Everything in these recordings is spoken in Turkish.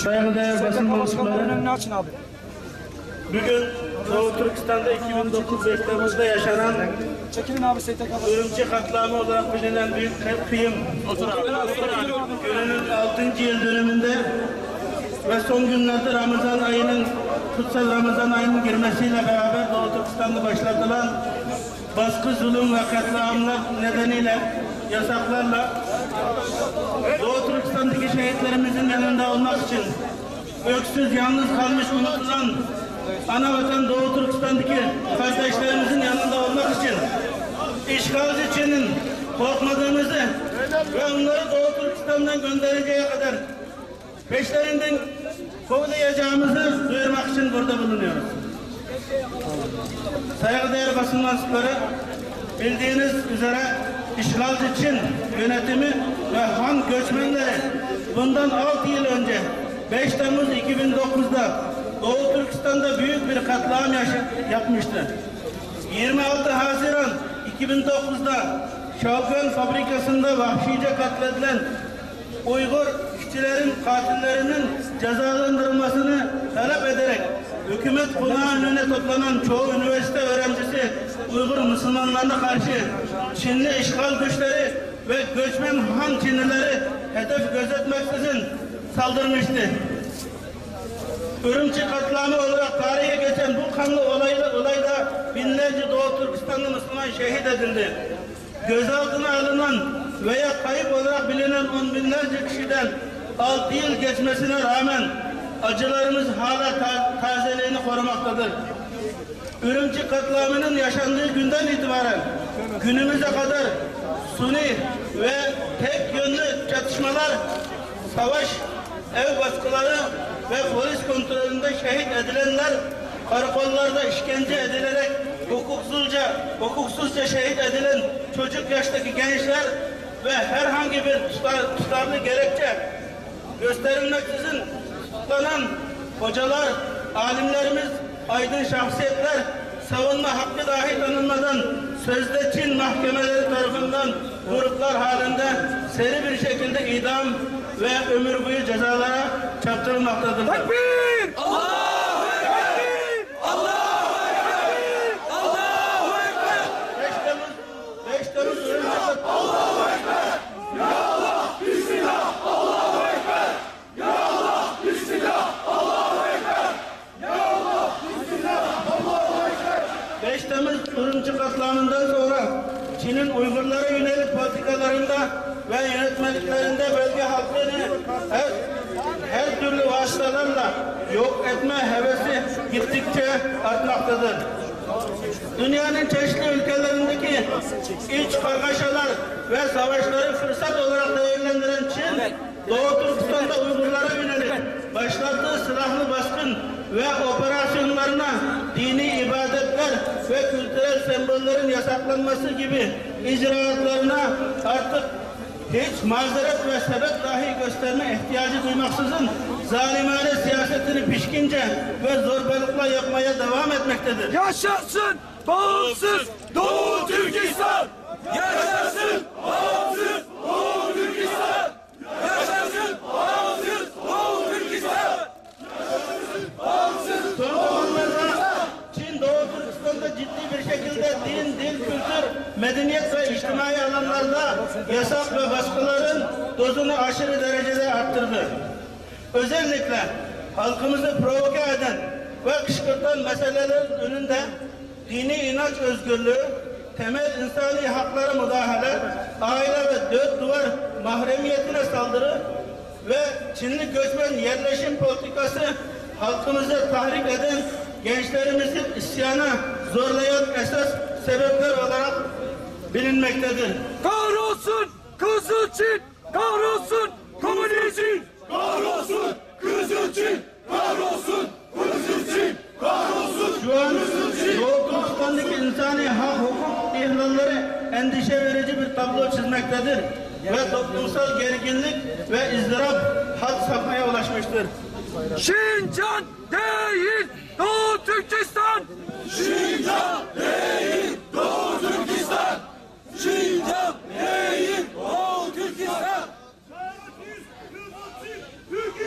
Saygıdeğer basın mensupları, açın abi. bugün Doğu Türkistan'da 2009 Temmuz'da yaşanan Çekilin abi STK. Ürümçi katliamı olarak bilinen büyük kıyım gününün 6. yıl dönümünde ve son günlerde kutsal Ramazan ayının girmesiyle beraber Doğu Türkistan'da başlatılan baskı, zulüm ve katliamlar nedeniyle yasaklarla Doğu Türkistan'daki şehitlerimizin yanında olmak için öksüz, yalnız kalmış, unutulan anavatan Doğu Türkistan'daki kardeşlerimizin yanında olmak için işgalci Çin'in korkmadığımızı ve onları Doğu Türkistan'dan göndereceği kadar peşlerinden kovalayacağımızı duyurmak için burada bulunuyoruz. Saygıdeğer basın mensupları, bildiğiniz üzere işgalci Çin yönetimi ve Han göçmenleri bundan 6 yıl önce 5 Temmuz 2009'da Doğu Türkistan'da büyük bir katliam yapmıştı. 26 Haziran 2009'da Şalgön fabrikasında vahşice katledilen Uygur işçilerin katillerinin cezalandırılmasını talep ederek hükümet konağı önüne toplanan çoğu üniversite öğrencisi Uygur Müslümanlarına karşı Çinli işgal güçleri ve göçmen Han Çinlileri hedef gözetmeksizin saldırmıştı. Ürümçi katliamı olarak tarihe geçen bu kanlı olayda binlerce Doğu Türkistanlı Müslüman şehit edildi. Gözaltına alınan veya kayıp olarak bilinen on binlerce kişiden 6 yıl geçmesine rağmen acılarımız hala tazeliğini korumaktadır. Ürümçi katliamının yaşandığı günden itibaren günümüze kadar suni ve tek yönlü çatışmalar, savaş, ev baskıları ve polis kontrolünde şehit edilenler, karakollarda işkence edilerek hukuksuzca şehit edilen çocuk yaştaki gençler ve herhangi bir tutarlı gerekçe gösterilmeksizin tutuklanan hocalar, alimlerimiz, aydın şahsiyetler, savunma hakkı dahi tanınmadan sözde Çin mahkemeleri tarafından gruplar halinde seri bir şekilde idam ve ömür boyu cezalara çarptırılmaktadır. Tekbir! Allahu Ekber! Allahu Ekber! Allahu Ekber! 5 Temmuz Allahu Ekber! Ya Allah! Bismillah! Allahu Ekber! Ya Allah! Bismillah! Allahu Ekber! Ya Allah! Bismillah! Allahu Ekber! 5 Temmuz Ürümçi katliamından sonra Çin'in Uygurlara yönelik politikalarında ve yönetmeliklerinde bölge halkını her türlü vasıtalarla yok etme hevesi gittikçe artmaktadır. Dünyanın çeşitli ülkelerindeki iç kargaşalar ve savaşları fırsat olarak değerlendiren Çin, Doğu Türkistan'da Uygurlara yönelik başlattığı silahlı baskın ve operasyonlarına dini ibadetler ve kültürel sembollerin yasaklanması gibi icraatlarına artık hiç mazeret ve sebep dahi gösterme ihtiyacı duymaksızın zalimane siyasetini pişkince ve zorbalıkla yapmaya devam etmektedir. Yaşasın bağımsız Doğu Türkistan! Yaşasın bağımsız Doğu Türkistan! Yaşasın bağımsız Doğu Türkistan! Son zamanlarda Çin Doğu Türkistan'da ciddi bir şekilde din, dil, kültür, medeniyet ve içtimai alanlarda yasak ve baskıların dozunu aşırı derecede arttırdı. Özellikle halkımızı provoke eden ve kışkırtan meselelerin önünde dini inanç özgürlüğü, temel insani haklara müdahale, aile ve dört duvar mahremiyetine saldırı ve Çinli göçmen yerleşim politikası halkımızı tahrik eden gençlerimizin isyana zorlayan esas sebepler olarak bilinmektedir. kahrolsun Kızıl Çin, kahrolsun komünizm, Kahrolsun Kızıl Çin! Kahrolsun Kızıl Çin! Kahrolsun Şu an Doğu Türkistan'daki insani hukuk ihlalleri endişe verici bir tablo çizmektedir ve toplumsal gerginlik ve ızdırap had safhaya ulaşmıştır. Şincan değil Doğu Türkistan. Şincan değil Doğu Türkistan! Şincan değil Doğu Türkistan! Türkiye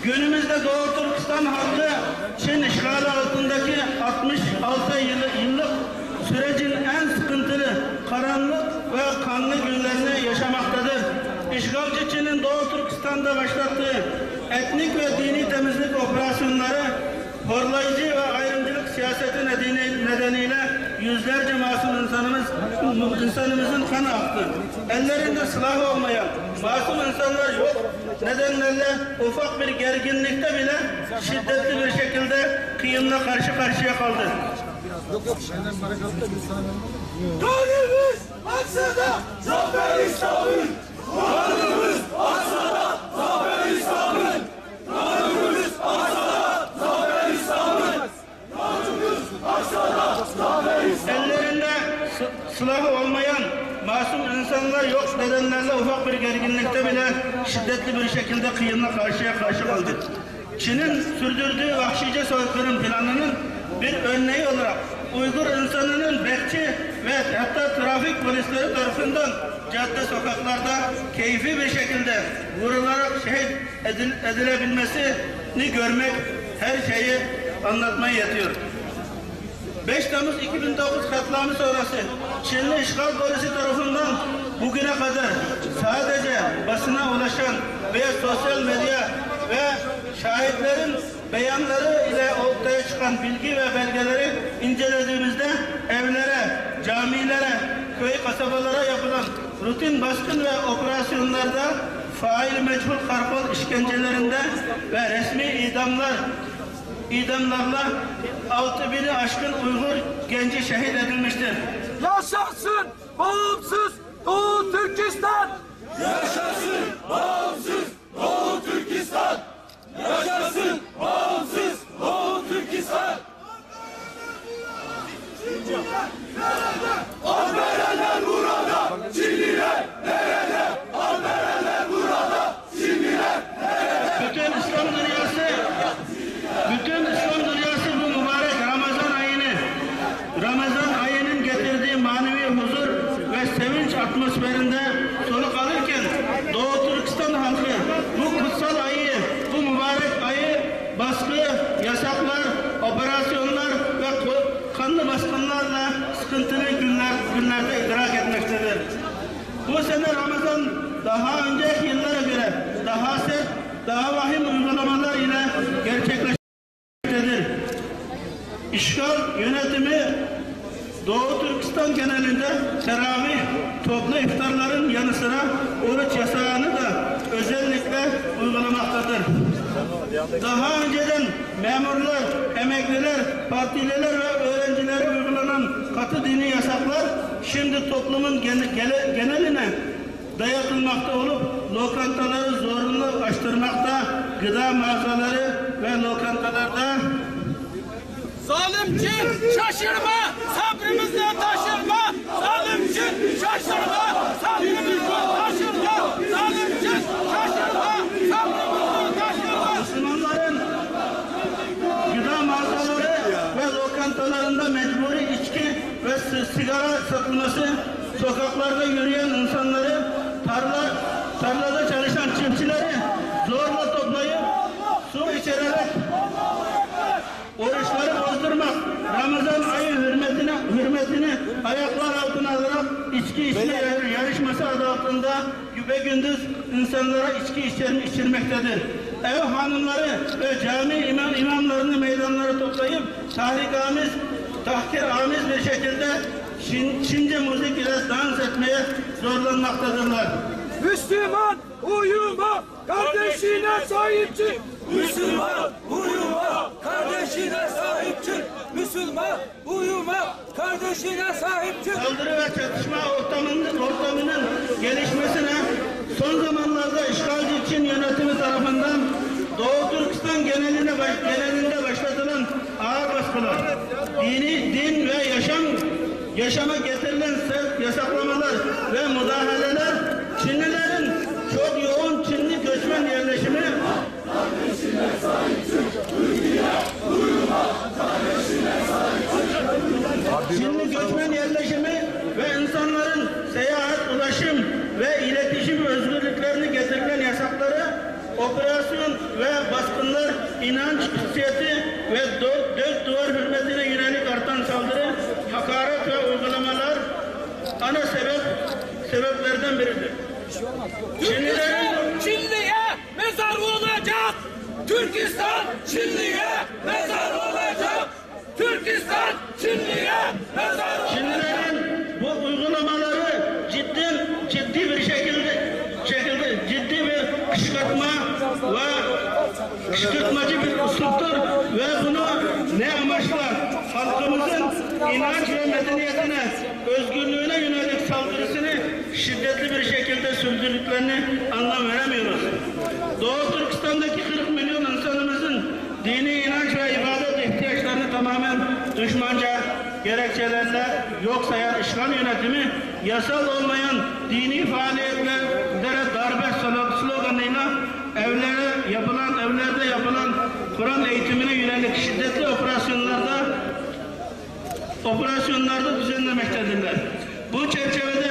Günümüzde Doğu Türkistan halkı Çin işgali altındaki 66 yıllık sürecin en sıkıntılı, karanlık ve kanlı günlerini yaşamaktadır. İşgalci Çin'in Doğu Türkistan'da başlattığı etnik ve dini temizlik operasyonları, horlayıcı ve ayrımcılık siyaseti nedeniyle yüzlerce masum insanımızın kanı aktı. Ellerinde silah olmayan masum insanlar yok nedenlerle ufak bir gerginlikte bile şiddetli bir şekilde kıyımla karşı karşıya kaldı. Gönlümüz aksada zafer İslam'ın. Gönlümüz aksada zafer İslam'ın. Gönlümüz aksada zafer İslam'ın. Gönlümüz aksada zafer İslam'ın. Ellerinde silahı olmayan masum insanlar yok nedenlerle ufak bir gerginlikte bile şiddetli bir şekilde kıyımla karşıya karşı kaldı. Çin'in sürdürdüğü vahşice soykırım planının bir örneği olarak Uygur insanının bekçi ve hatta trafik polisleri tarafından cadde sokaklarda keyfi bir şekilde vurularak şehit edilebilmesini görmek her şeyi anlatmaya yetiyor. 5 Temmuz 2009 katliamı sonrası Çinli işgal polisi tarafından bugüne kadar sadece basına ulaşan veya sosyal medya ve şahitlerin beyanları ile ortaya çıkan bilgi ve belgeleri incelediğimizde evlere, camilere, köy kasabalara yapılan rutin baskın ve operasyonlarda fail meçhul karpal işkencelerinde ve resmi idamlarla 6000'i aşkın Uygur genci şehit edilmiştir. Yaşasın bağımsız Doğu Türkistan! Yaşasın bağımsız Doğu Türkistan! Yaşasın bağımsız Doğu Türkistan! Alberenler burada, Çinliler nerede? Alberenler burada, Çinliler nerede? Bütün İslam dünyası bu mübarek Ramazan ayının getirdiği manevi huzur ve sevinç atmosferinde soluk alırken Doğu Türkistan halkı bu kutsal ayı, bu mübarek ayı baskı, yasaklar, operasyonlar ve kanlı baskınlarla sıkıntılı günlerde idrak etmektedir. Bu sene Ramazan daha önceki yıllara göre daha sert, daha vahim uygulamalar ile gerçekleşmektedir. İşgal yönetimi Doğu Türkistan genelinde teravih, toplu iftarların yanı sıra oruç yasağını da özellikle uygulamaktadır. Daha önceden memurlar, emekliler, partililer ve öğrencilere uygulanan katı dini yasaklar şimdi toplumun geneline dayatılmakta olup lokantaları zorunlu açtırmakta, gıda mağazaları ve lokantalarda Zalim Çin şaşırma, sabrımızla taşırma. Zalim Çin şaşırma, sabrımızla taşırma. Zalim Çin şaşırma, sabrımızla taşırma. Müslümanların gıda mağazaları ve lokantalarında mecburi içki ve sigara satılması, sokaklarda yürüyen insanları, tarlada çalışan çiftçileri zorla toplayıp su içirerek oruçları bozdurmak, Ramazan ayı hürmetini ayaklar altına alarak içki içme yarışması adı altında güpegündüz insanlara içki içirmektedir. Ev hanımları ve cami imamlarını meydanlara toplayıp tahkiramiz bir şekilde Çince müzik ile dans etmeye zorlanmaktadırlar. Müslüman uyuma, kardeşine sahip çık! Müslüman uyuma, kardeşine sahip çık. Müslüman uyuma, kardeşine sahip çık. Saldırı ve çatışma ortamının gelişmesine son zamanlarda işgalci Çin yönetimi tarafından Doğu Türkistan genelinde başlatılan ağır baskılar, din ve yaşama getirilen yasaklamalar ve müdahaleler Çinlilerin çok yoğun Çinli göçmen yerleşimi Çinli göçmen yerleşimi ve insanların seyahat, ulaşım ve iletişim özgürlüklerini getirilen yasakları operasyon ve baskınlar inanç, hissiyeti ve dört duvar hürmetine yönelik artan saldırı, hakaret ve uygulamalar ana sebeplerden biridir. Çinli'ye mezar olacak. Türkistan Çinli'ye mezar olacak. Türkistan Çinli'ye mezar olacak. Çinlilerin bu uygulamaları ciddi bir şekilde ciddi bir kışkırtmacı bir üsluptur ve bunu ne amaçlar? Halkımızın inanç ve medeniyetine, özgürlüğüne yönelik saldırısını şiddetli bir şekilde sürdürdüklerini anlam veremiyoruz. Doğu Türkistan'daki 40 milyon insanımızın dini inanç ve ibadet ihtiyaçlarını tamamen düşmanca gerekçelerle yok sayan işgal yönetimi, yasal olmayan dini faaliyetlere darbe sloganıyla evlerde yapılan Kur'an eğitimine yönelik şiddetli operasyonlarda düzenlemektedirler. Bu çerçevede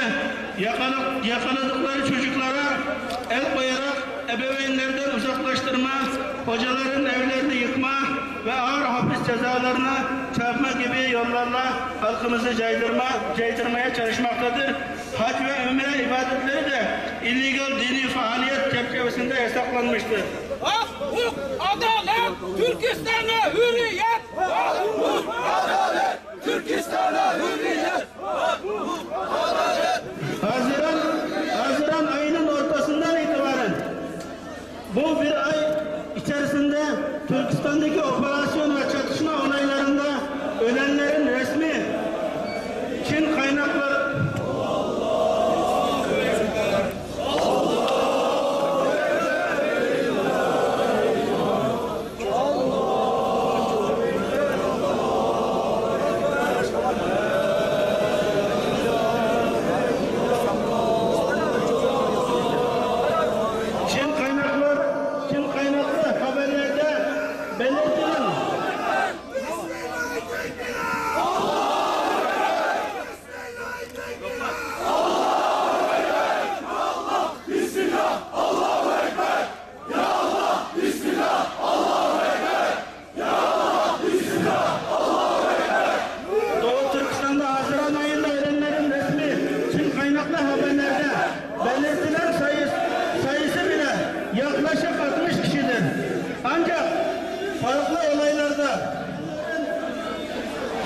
yakaladıkları çocuklara el koyarak ebeveynlerden uzaklaştırma, hocaların evlerini yıkma ve ağır hapis cezalarına çarpma gibi yollarla halkımızı caydırmaya çalışmaktadır. Hac ve ümre ibadetleri de illegal dini faaliyet çerçevesinde yasaklanmıştır. Hak, hukuk, adalet, Türkistan'a hürriyet. Hak, hukuk, adalet, Türkistan'a hürriyet. Hak, hukuk, adalet. Haziran ayının ortasından itibaren bu bir ay içerisinde Türkistan'daki operasyon ve çatışma olaylarında ölenlerin resmi Çin kaynakları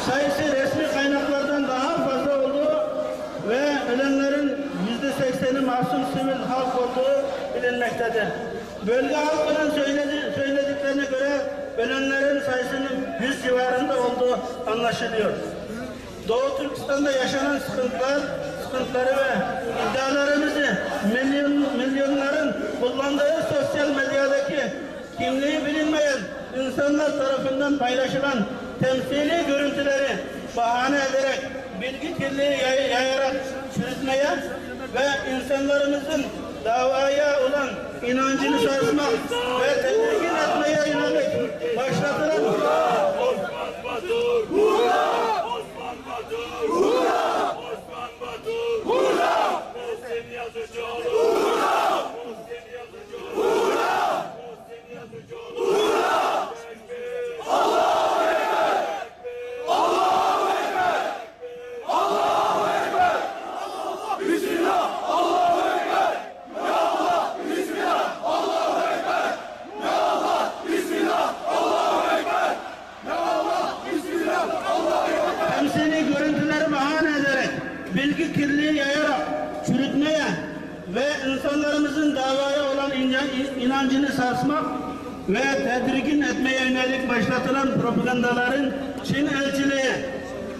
sayısı resmi kaynaklardan daha fazla olduğu ve ölenlerin %80'i masum sivil halk olduğu bilinmektedir. Bölge halkının söylediklerine göre ölenlerin sayısının 100 civarında olduğu anlaşılıyor. Doğu Türkistan'da yaşanan sıkıntıları ve iddialarımızı milyonların kullandığı sosyal medyadaki kimliği bilinmeyen insanlar tarafından paylaşılan temsili görüntüleri bahane ederek bilgi kirliliği yayarak çürütmeye ve insanlarımızın davaya olan inancını sarsmak ve tedirgin etmeye yönelik başlatılan Osman Batur! Hurra! Osman Batur! Hurra! Osman Batur! Hurra! Muhsin Yazıcıoğlu! Hurra! Muhsin Yazıcıoğlu! Hurra! Muhsin Yazıcıoğlu! Hurra! Allahu Ekber! Allahu Ekber! Allahu Ekber! Bismillah! Allahu Ekber! Ya Allah! Bismillah! Allahu Ekber! Ya Allah! Bismillah! Allahu Ekber! Ya Allah! Bismillah! Allahu Ekber! temsili görüntüleri bahane ederek bilgi kirliliği yayarak çürütmeye ve insanlarımızın davaya olan inancını sarsmak ve tedirgin etmeye yönelik başlatılan propagandaların Çin elçiliği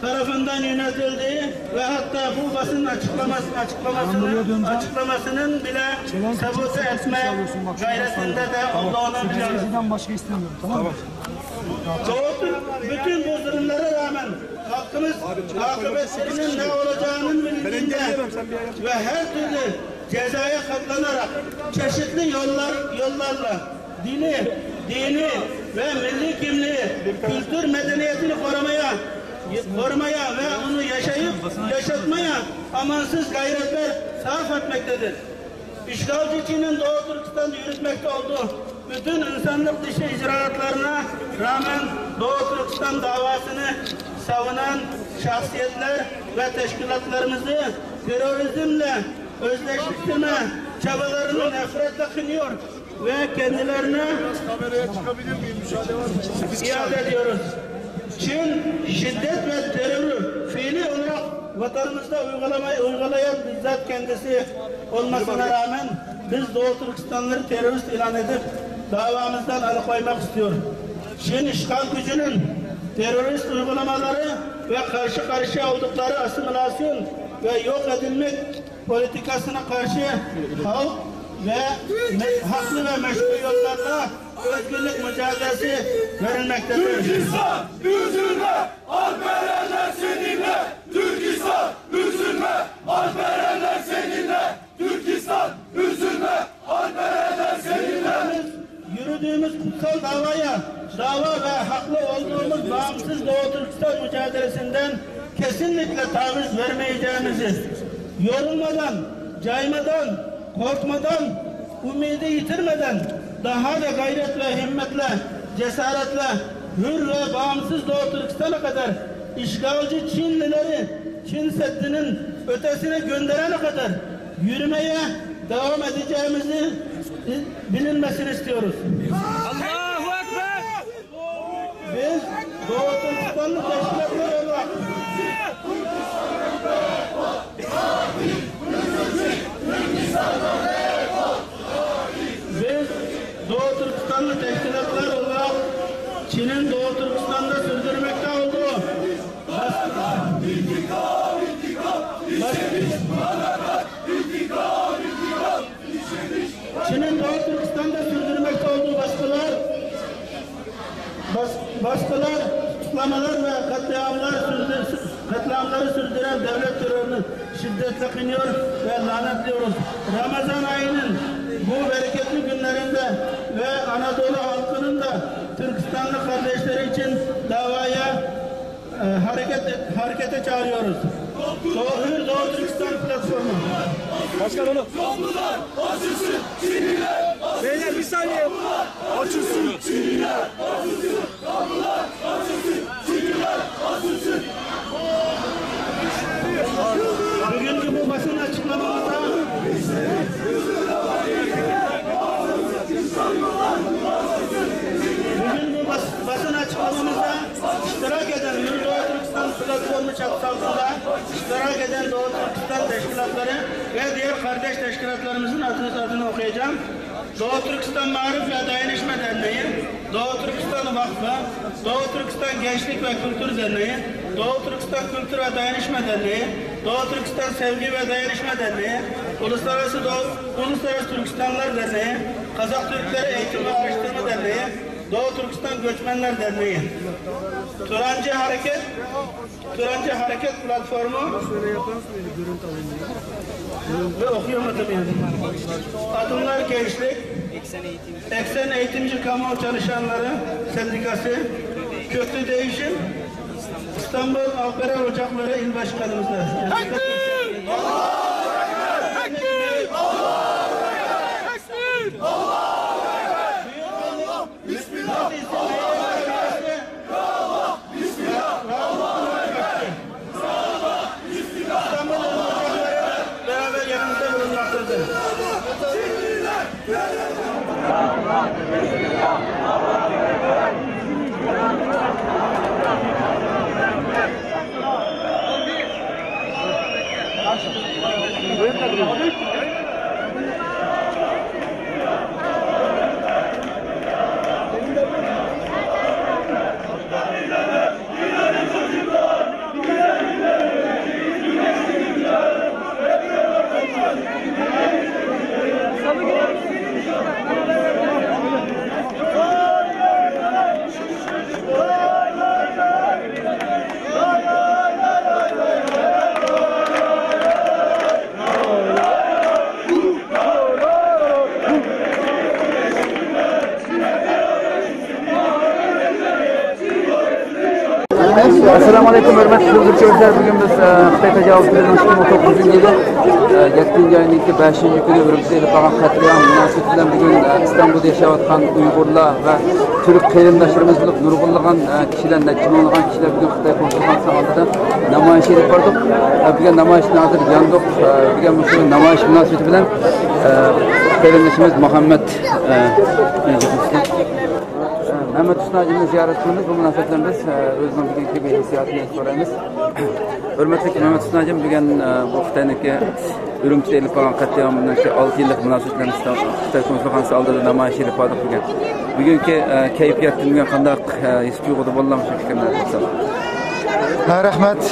tarafından yönetildiği ve hatta bu basın açıklamasının bile sabote etme gayretinde de olduğunu biliyoruz. Sizden başka istemiyorum, tamam mı? Bütün bu durumlara rağmen halkımız akıbetlerinin ne olacağının bilincinde ve her türlü cezaya katlanarak çeşitli yollarla dini ve milli kimliği, kültür medeniyetini korumaya ve onu yaşatmaya amansız gayretler sarf etmektedir. İşgalci Çin'in Doğu Türkistan'da yürütmekte olduğu bütün insanlık dışı icraatlarına rağmen Doğu Türkistan davasını savunan şahsiyetler ve teşkilatlarımızı terörizmle özdeşleştirme çabalarını nefretle kınıyor ve kendilerine iade ediyoruz. Çin şiddet ve terörü fiili olarak vatanımızda uygulayan bizzat kendisi olmasına rağmen biz Doğu Türkistanlıları terörist ilan edip davamızdan alıkoymak istiyoruz. Çin işgal gücünün terörist uygulamaları ve karşı karşıya oldukları asimilasyon ve yok edilmek politikasına karşı halk ve haklı ve meşru yollarla özgürlük mücadelesi verilmektedir. Türkistan üzülme, Alperenler seninle. Türkistan üzülme, Alperenler seninle. Türkistan üzülme, Alperenler seninle. Yürüdüğümüz kutsal dava ve haklı olduğumuz bağımsız Doğu Türkistan mücadelesinden kesinlikle taviz vermeyeceğimizi, yorulmadan, caymadan, korkmadan, umidi yitirmeden, daha da gayret ve himmetle, cesaretle, hür ve bağımsız Doğu Türkistan'a kadar işgalci Çinlileri Çin Seddi'nin ötesine gönderene kadar yürümeye devam edeceğimizi bilinmesini istiyoruz. Allahu Ekber! Biz Doğu Türkistanlı teşkilatlar olarak Çin'in Doğu Türkistan'da sürdürmekte olduğu Çin'in Doğu Türkistan'da sürdürmekte olduğu baskılar, tutuklamalar ve katliamları sürdüren devlet terörünü şiddetle kınıyor ve lanetliyoruz. Ramazan ayının bu bereketli günlerinde ve Anadolu halkının da Türkistanlı kardeşleri için davaya harekete çağırıyoruz. Doğu Türkistan platformu. Başkan onu. Zombiler açılsın, Çinliler açılsın. Beyler bir saniye. Açılsın, Çinliler açılsın. Zombiler açılsın, Çinliler açılsın. Bugünkü bu basın açıklamamızda iştirak eden Doğu Türkistan platformu çatısında iştirak eden Doğu Türkistan teşkilatları ve diğer kardeş teşkilatlarımızın adını okuyacağım. Doğu Türkistan Marif ve Dayanışma Derneği, Doğu Türkistan Vakfı, Doğu Türkistan Gençlik ve Kültür Derneği, Doğu Türkistan Kültür ve Dayanışma Derneği, Doğu Türkistan Sevgi ve Dayanışma Derneği, Uluslararası Türkistanlar Derneği, Kazak Türkleri Eğitim ve Araştırma Derneği, Doğu Türkistan Göçmenler Derneği, Turancı Hareket Platformu ve okuyamadım yani. Adımlar Gençlik, Eksen Eğitimci Kamu Çalışanları Sendikası, Köklü Değişim, İstanbul Alperen Ocakları İl Başkanımızda. Beraber yanımızda bulunmaktadır. Assalamu alaikum hörmətli izləyicilər. Bugün biz Xitay təcavüzçülərinin 2009 yılı 7-ci ayının 5-ci günü Ürümçidə qalan qətliam münasibəti bilan bugün İstanbulda yaşayotgan Uygurlar və Türk qeyrindaşlarımız bilib nurg'unlagan kishilar, necha minglagan kishilar bugün Xitay konsulxonasi oldida namoyish edib bordik. Bugün namoyishni hozir yandiq. Bugün shu namoyish münasibəti bilan qeyrindaşımız Muhammed Mehmet Usnacı'nı ziyaret kılınız. Bu münasebetlerden biz özünün bugünkü bir hissiyatını sorayımız. Hürmetli Mehmet Usnacı'm bugün bu Xitay'daki Ürümçi'de elip kalan katliamından 6 yıllık münasebetlerden Xitay konsolosluğu aldığı namoyish edip aldık bugün. Bugünkü keyfiyatın bugün qandaq his tuyg'uda bo'lgan shu fikrlar aytsangiz. Rahmat.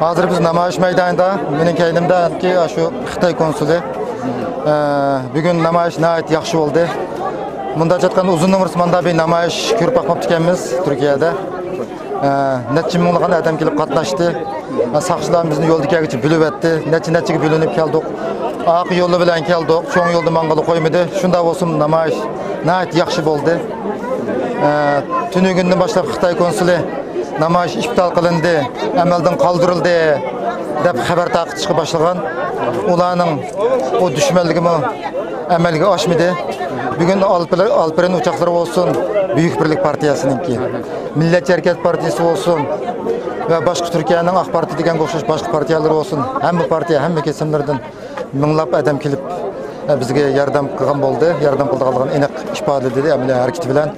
Hozir biz namoyish maydonida mening keynimdagi shu Xitoy konsuli bugün namoyish nihoyat yaxshi bo'ldi. Bunda aytgan uzun umr manda bir namoyish ko'rib boqmoqchi ekanmiz Turkiyada. Necha minglagan odam kelib qatnashdi. Saqchilar bizni yo'ldagicha bilib o'tdi. Necha bo'linib keldik. Oq yo'li bilan keldik. Cho'ng yo'lda mang'ala qo'ymadi. Shunda bo'lsin namoyish nihoyat yaxshi bo'ldi. Tunugundan boshlab Xitoy konsuli namoyish iptal qilindi, amaldan qoldirildi deb xabar taqitishga boshlagan. Ularning o dushmanligimi amalga oshmadi. Bugün Alperen uçakları olsun, Büyük Birlik Partiyası'nınki, Milliyetçi Hareket Partisi olsun ve başka Türkiye'nin AK Parti degen koşuş başka partiyalar olsun. Hem partiya, hem kesimlerden minglab adam kelip bizge yardım kılgan oldu, yardım kıldıqalığın enek ifade dedi, emine hareketi bilen.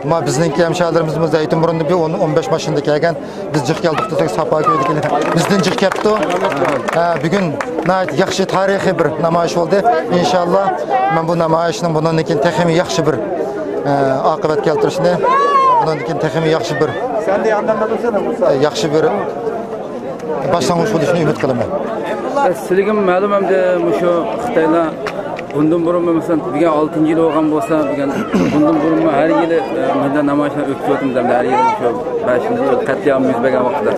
Ama bizninki hemşehrilerimiz Zeytinburnu'nda bir 10-15 maşında kelgen, biz jıq geldik dedik, Sapa köydekiler. Bizden jıq kepti. Bugün yaxshi tarixiy bir namoyish oldu. İnşallah men bu namoyishning bundan keyin texmi yaxshi bir oqibat keltirishni, bundan keyin texmi yaxshi bir sen de yandan tursana Musa. Yaxshi bir boshlang'ich bo'lishini umid qilaman. Sizga ma'lum hamda shu Xitoylar bundan burun mesela bugün 6. yıl olgan bolsa bugün bundan burun her yıl meydan namoyishlar o'tkazdim da her yıl shu 5-ci yıl qatliam yuz bergan vaqtda.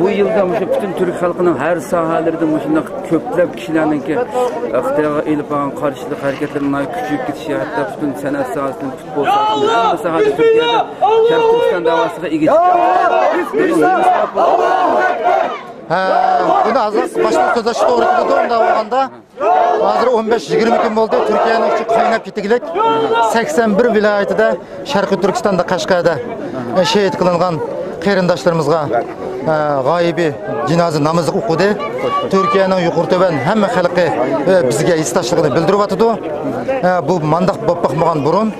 Bu yılda bütün Türk halkının her sahalarida şunda köplab kishilarningki Xitoyga elib olgan qarshilik harakatlarning kuchayib ketishi, hatto bütün san'at sohasida, futbol sohasida, hamma sohada Turkiyada Sharq Turkiston davosiga ega Bunu başka sözleşme doğrultusunda doğumda olganda hazır 15-20 gün oldu. Türkiye'nin şu kaynap gittiğilik 81 vilayetinde Şarkı Türkistan'da Kaşgar'da şehit kılıngan qeyrindaşlarımızga gaybi cenaze namazı okudu. Türkiye'nin yuqurtöben hemme halkı bizge istaşlığını bildirip atıdı. Bu mandak bakmagan burun.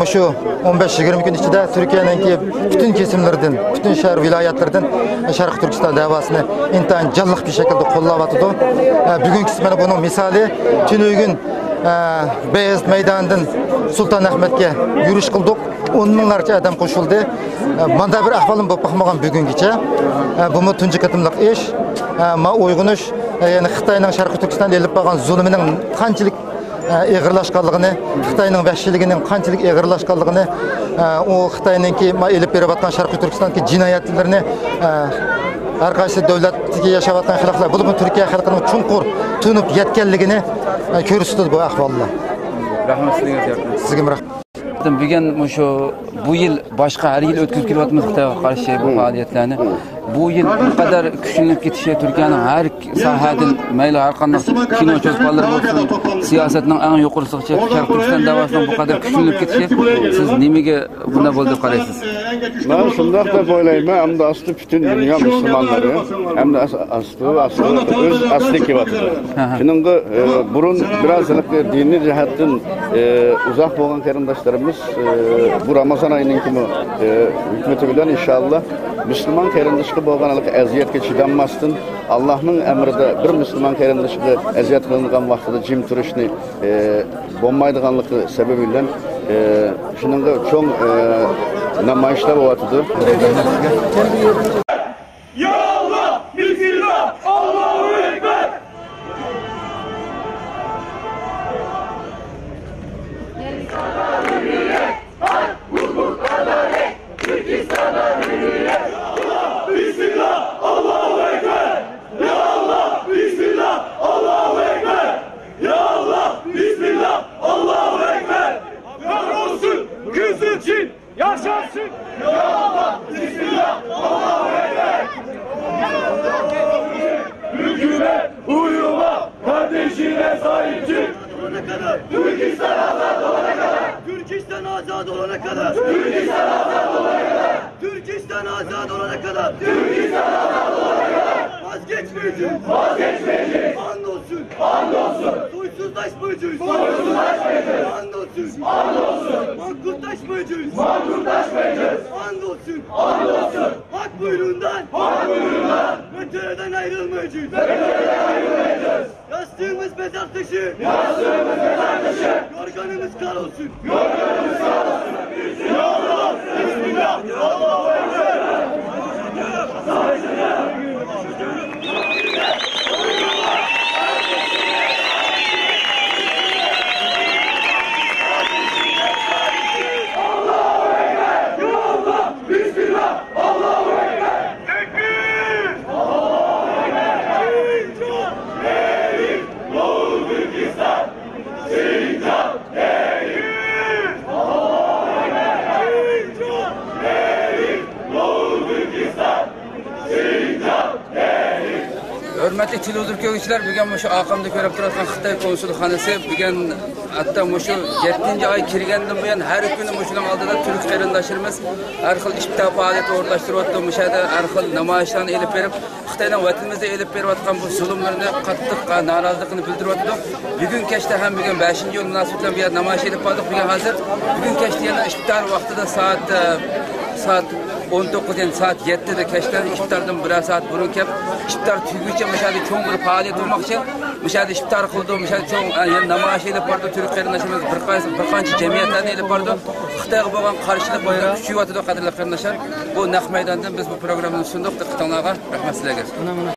Şu 15-20 gün içinde Türkiye'nin bütün kesimlerden, bütün şehir vilayetlerden Şarkı Türkistan davasını intayin canlıq bir şekilde kollab atıdı. Bugün kısmını bunun misali tünügün Beyazıt meydanından Sultanahmet'e yürüyüş kıldık. 10 minglarca adam koşuldu. Manda bir ahvalım bakmagan bugünküçe. Bu mu tuncu katımlık iş. Ma uygunuş yani Xitay'ın Şarkı Türkistan'da elip bağlan zulmünün kançılık eğirlaşkanlığını, Xitay'ın vahşiliginin kançılık eğirlaşkanlığını, o Xitay'ınki elip berip atkan Şarkı Türkistan'daki cinayetlerini arkadaşlar devletki yaşavatkan xilaflar, bu Türkiye halkının çunqur tunup yetkenligini körüstüdür bu ahvalla. Rahmet sizge rahmet. Bugün bu yıl başka her yıl ötküz kilovatımız Xitayga karşı bu faaliyetlerini. Bu yıl bu kadar küçülüp gitişi Türkiye'nin her sahadan meyli her kanlı kino çözbaları olsun, siyasetinin en yukarısıqçı Şarkı Türkistan davasının bu kadar küçülüp gitişi siz nimege bunda boldu qaraysiz? Ben şundak da oylayman, hem de aslı bütün dünya Müslümanları, hem de aslı öz aslı kivatıdır. Şunun burun biraz dini cihattan uzak boğan qeyrindaşlarımız bu Ramazan ayının kimi hükümeti bilen inşallah Müslüman qeyrindaşlığı boğanalık əziyyətə çidanmasın. Allah'ın emrinde bir Müslüman qeyrindaşlığı əziyyət qılınğan vaxtıda jim turishni bolmaydiganlığı sebebiyle şunun çoğ namoyishlar bo'latıdı. Ya Allah, Bismillah, Allahu Ekber. Çin, Yaşasın! Ya Allah! Bismillah! Allahu Ekber! Hükümet uyuma! Kardeşine sahip çık! Türkistan azad olana kadar! Türkistan azad olana kadar! Türkistan azad olana kadar! Türkistan azad olana kadar! Türkistan azad olana kadar! Vazgeçmeyeceğiz! Vazgeçmeyeceğiz! Andolsun! Andolsun! Soysuzlaşmayacağız! Soysuzlaşmayacağız! Andolsun! Andolsun! Mankurtlaşmayacağız! Mankurtlaşmayacağız! Andolsun! Andolsun! Hak buyruğundan! Hak buyruğundan! Ve töreden ayrılmayacağız! Terörden ayrılmayacağız! Yastığımız mezar taşı! Yastığımız mezar taşı! Yorganımız kar olsun! Yorganımız sağ olsun! Ya Allah! Bismillah! Allahu Ekber! Hürmetli televizyon görüşçüler, bugün şu Aqamda görüp turgan Xitoy konsulxonasi bugün hatta şu 7. ay kirgandan buyon har kuni shuning oldida Türk qarindoshlarimiz har xil ishbita faoliyat o'rnashtiryapti. Mushada har xil namoyishlarni elib berib, Xitoydan vatanimizga elib berayotgan bu zulmlarni qattiq noroziligini bildiryapti. Bugun kechda ham bugun 5-yil munosabati bilan bu yerda namoyish elib bordik. Bugun kechda yana ishbitar vaqtida saat 19 yani saat 7'de keşten iftardan bir saat burun kep iftar tügüçe müşahede çoğun bir faaliyet olmakçı müşahede iftar kıldı müşahede çoğun yani namaş edip vardı Türk qarindoshlarimiz bir qancha jamiyatlarni edip vardı Xitoyga bo'lgan qarshilik kuchayotdi qadrli qarindoshlar bu naq maydondan biz bu programmani sunduk diqqatingizga rahmat sizlarga